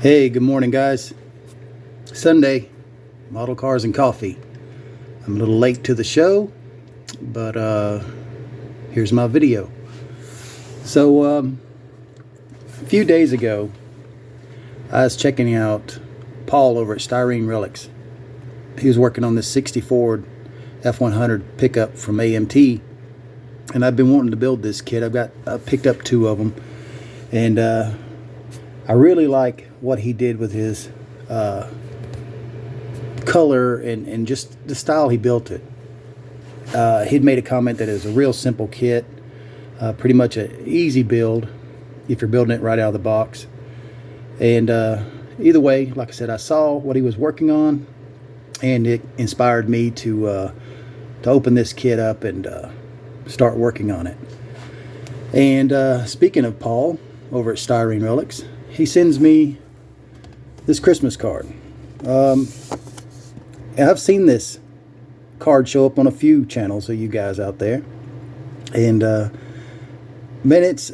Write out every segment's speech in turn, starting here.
Hey, good morning, guys. Sunday, model cars and coffee. I'm a little late to the show, but here's my video. So, a few days ago, I was checking out Paul over at Styrene Relics. He was working on this 60 Ford F100 pickup from AMT, and I've been wanting to build this kit. I picked up two of them, and I really like what he did with his color and just the style he built it. He'd made a comment that it was a real simple kit, pretty much an easy build if you're building it right out of the box. And either way, like I said, I saw what he was working on, and it inspired me to open this kit up and start working on it. And speaking of Paul over at Styrene Relics, he sends me this Christmas card. And I've seen this card show up on a few channels of you guys out there, and man, it's,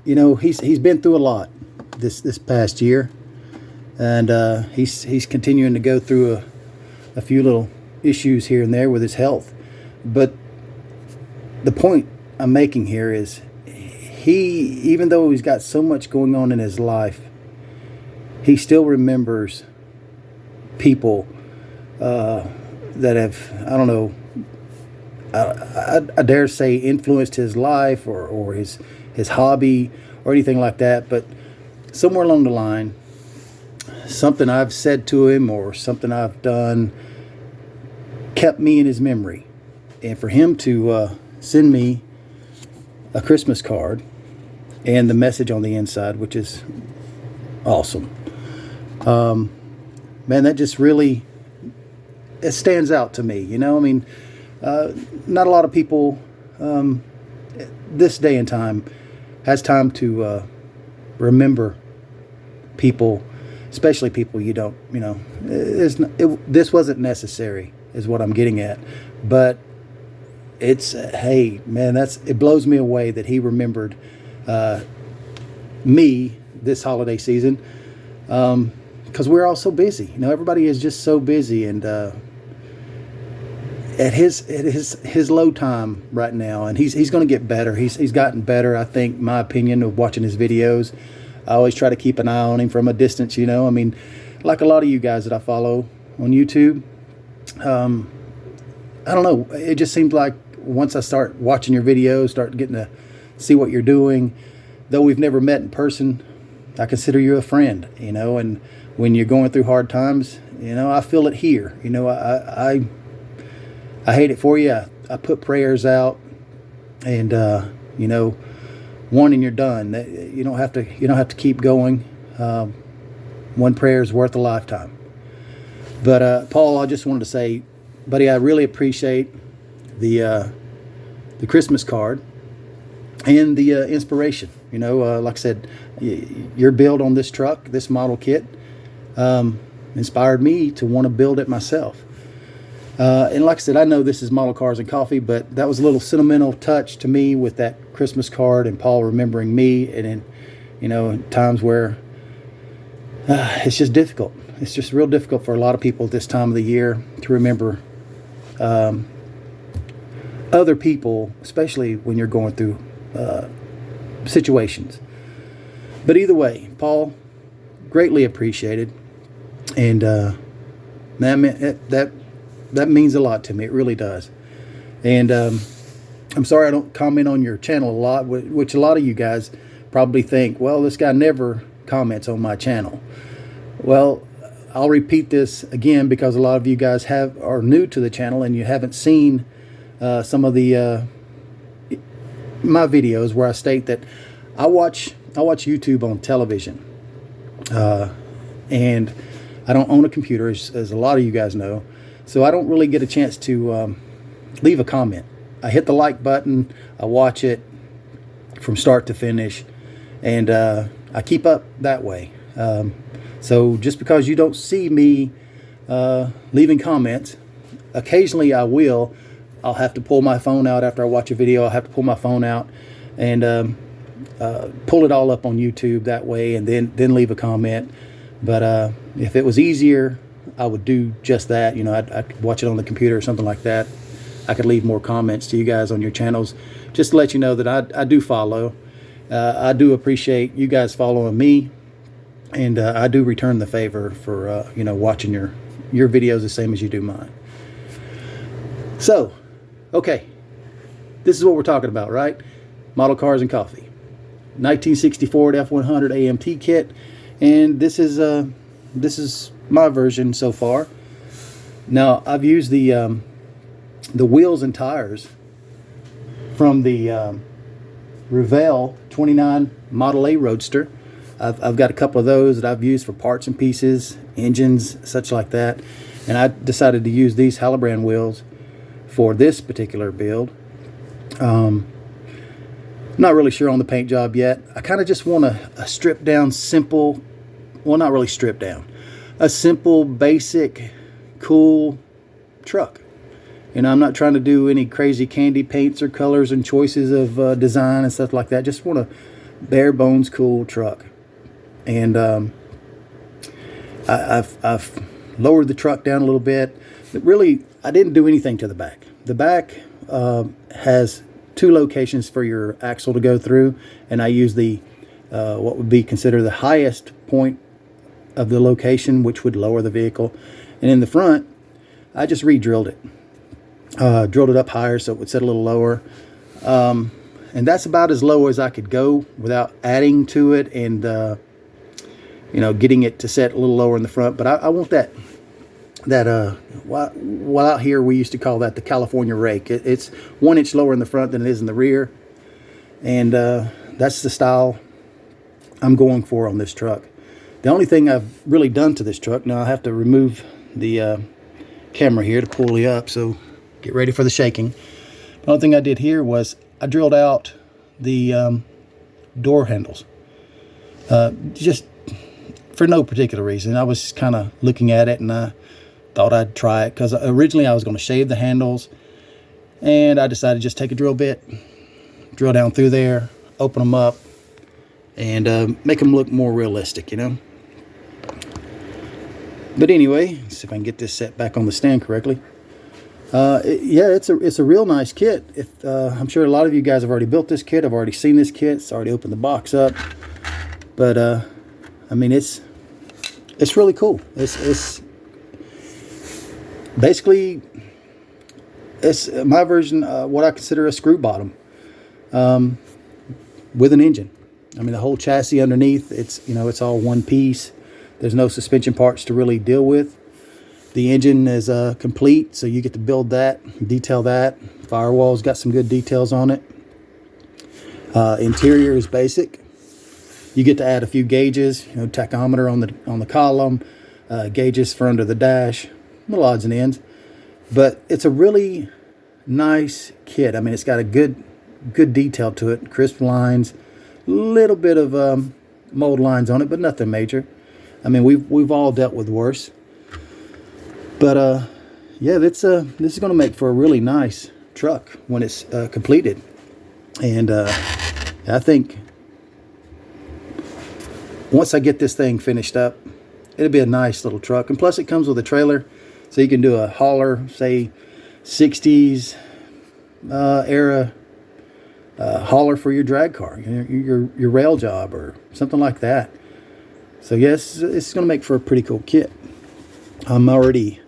you know, he's been through a lot this past year, and he's continuing to go through a few little issues here and there with his health. But the point I'm making here is, even though he's got so much going on in his life, he still remembers people that have, I don't know, I dare say influenced his life or his hobby or anything like that. But somewhere along the line, something I've said to him or something I've done kept me in his memory. And for him to send me a Christmas card and the message on the inside, which is awesome, man, that just really, it stands out to me. You know, I mean, not a lot of people this day and time has time to remember people, especially people you don't, you know, this wasn't necessary is what I'm getting at. But it's, hey, man, it blows me away that he remembered me this holiday season, because we're all so busy. You know, everybody is just so busy, and at his low time right now, and he's going to get better. He's gotten better, I think, my opinion, of watching his videos. I always try to keep an eye on him from a distance. You know, I mean, like a lot of you guys that I follow on YouTube. I don't know. It just seems like once I start watching your videos, start getting to see what you're doing, though we've never met in person, I consider you a friend, you know. And when you're going through hard times, you know, I feel it here. You know, I hate it for you. I put prayers out, and you know, one and you're done. You don't have to keep going. One prayer is worth a lifetime. But Paul, I just wanted to say, buddy, I really appreciate the Christmas card and the inspiration. You know, like I said, your build on this truck, this model kit, inspired me to want to build it myself. And like I said, I know this is Model Cars and Coffee, but that was a little sentimental touch to me with that Christmas card and Paul remembering me, and in, you know, times where it's just difficult. It's just real difficult for a lot of people at this time of the year to remember other people, especially when you're going through situations. But either way, Paul, greatly appreciated, and that means a lot to me. It really does. And I'm sorry I don't comment on your channel a lot, which a lot of you guys probably think, well, this guy never comments on my channel. Well, I'll repeat this again because a lot of you guys are new to the channel and you haven't seen some of the my videos where I state that I watch YouTube on television, and I don't own a computer, as a lot of you guys know, so I don't really get a chance to leave a comment. I hit the like button, I watch it from start to finish, and I keep up that way. So just because you don't see me leaving comments, occasionally I will. I'll have to pull my phone out after I watch a video. I'll have to pull my phone out and pull it all up on YouTube that way, and then leave a comment. But if it was easier, I would do just that. You know, I could watch it on the computer or something like that. I could leave more comments to you guys on your channels, just to let you know that I do follow. I do appreciate you guys following me, and I do return the favor for you know, watching your videos the same as you do mine. So, okay, this is what we're talking about, right? Model cars and coffee. 1964 F100 AMT kit, and this is my version so far. Now I've used the wheels and tires from the Revell 29 Model A Roadster. I've got a couple of those that I've used for parts and pieces, engines, such like that, and I decided to use these Hallobrand wheels for this particular build. I'm not really sure on the paint job yet. I kind of just want a stripped down, simple, well, not really stripped down, a simple, basic, cool truck. You know, I'm not trying to do any crazy candy paints or colors and choices of design and stuff like that. Just want a bare bones cool truck. And I've lowered the truck down a little bit. But really, I didn't do anything to the back. The back has two locations for your axle to go through, and I use the what would be considered the highest point of the location, which would lower the vehicle. And in the front, I just re-drilled it. Drilled it up higher so it would sit a little lower. And that's about as low as I could go without adding to it and, you know, getting it to set a little lower in the front. But I want that well, out here we used to call that the California rake. It's 1 inch lower in the front than it is in the rear. And that's the style I'm going for on this truck. The only thing I've really done to this truck, now I have to remove the camera here to pull it up, so get ready for the shaking. The only thing I did here was I drilled out the door handles. Just for no particular reason. I was kind of looking at it and I thought I'd try it, because originally I was going to shave the handles, and I decided to just take a drill bit, drill down through there, open them up, and make them look more realistic, you know. But anyway, let's see if I can get this set back on the stand correctly. Yeah, it's a real nice kit. I'm sure a lot of you guys have already built this kit. I've already seen this kit. It's already opened the box up. But I mean, it's really cool. It's basically, it's my version, what I consider a screw bottom, with an engine. I mean, the whole chassis underneath, it's, you know, it's all one piece. There's no suspension parts to really deal with. The engine is complete, so you get to build that, detail that. Firewall's got some good details on it. Interior is basic. You get to add a few gauges, you know, tachometer on the column, gauges for under the dash, little odds and ends. But it's a really nice kit. I mean, it's got a good detail to it, crisp lines, little bit of mold lines on it, but nothing major. I mean, we've all dealt with worse. But yeah, this is going to make for a really nice truck when it's completed. And I think once I get this thing finished up, it'll be a nice little truck. And plus it comes with a trailer, so you can do a hauler, say 60s era hauler for your drag car, your rail job or something like that. So yes, it's going to make for a pretty cool kit. I'm already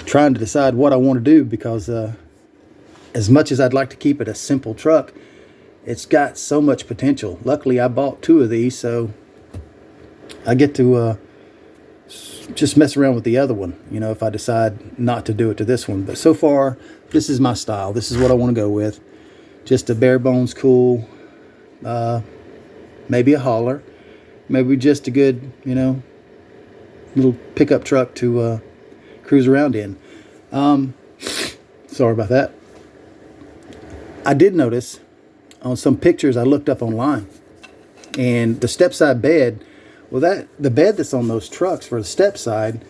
trying to decide what I want to do, because as much as I'd like to keep it a simple truck, it's got so much potential. Luckily, I bought 2 of these, so I get to just mess around with the other one, you know, if I decide not to do it to this one. But so far, this is my style. This is what I want to go with. Just a bare bones cool, maybe a hauler, maybe just a good, you know, little pickup truck to cruise around in. Sorry about that. I did notice on some pictures I looked up online, and the step side bed, well, the bed that's on those trucks for the step side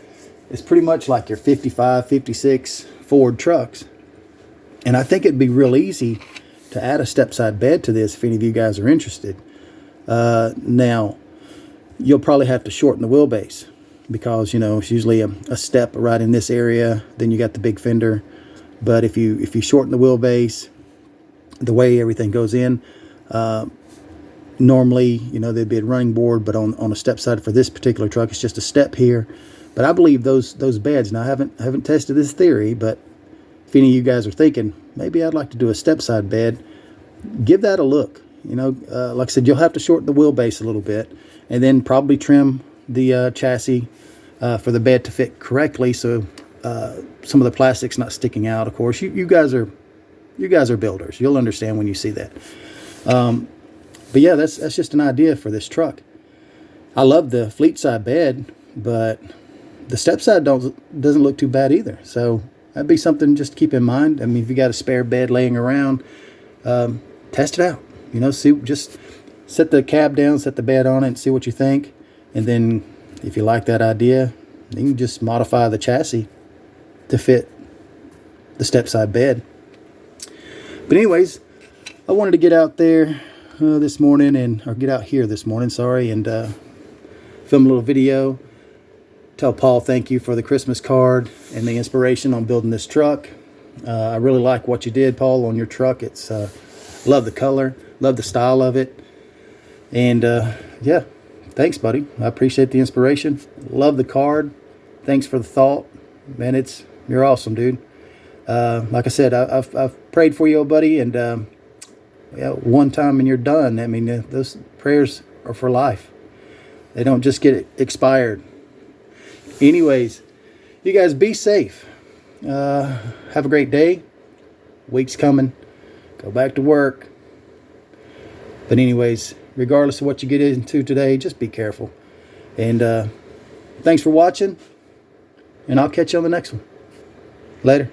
is pretty much like your 55, 56 Ford trucks. And I think it'd be real easy to add a step side bed to this if any of you guys are interested. Now, you'll probably have to shorten the wheelbase, because it's usually a step right in this area, then you got the big fender. But if you shorten the wheelbase, the way everything goes in, normally there'd be a running board, but on a step side for this particular truck, it's just a step here. But I believe those beds, now I haven't tested this theory, but if any of you guys are thinking maybe I'd like to do a step side bed, give that a look. Like I said, you'll have to shorten the wheelbase a little bit, and then probably trim the chassis for the bed to fit correctly, so some of the plastic's not sticking out. Of course, you guys are builders. You'll understand when you see that. But yeah, that's just an idea for this truck. I love the fleet side bed, but the step side doesn't look too bad either. So that'd be something just to keep in mind. I mean, if you got a spare bed laying around, test it out. Just set the cab down, set the bed on it, and see what you think. And then if you like that idea, you can just modify the chassis to fit the step side bed. But anyways, I wanted to get out there this morning, or get out here this morning, sorry, and film a little video. Tell Paul thank you for the Christmas card and the inspiration on building this truck. I really like what you did, Paul, on your truck. It's love the color, love the style of it, and yeah, thanks, buddy. I appreciate the inspiration. Love the card. Thanks for the thought, man. You're awesome, dude. Like I said, I've prayed for you, old buddy, and yeah, one time and you're done. I mean, those prayers are for life. They don't just get expired. Anyways, you guys be safe. Have a great day. Week's coming. Go back to work. But anyways, regardless of what you get into today, just be careful. And thanks for watching. And I'll catch you on the next one. Later.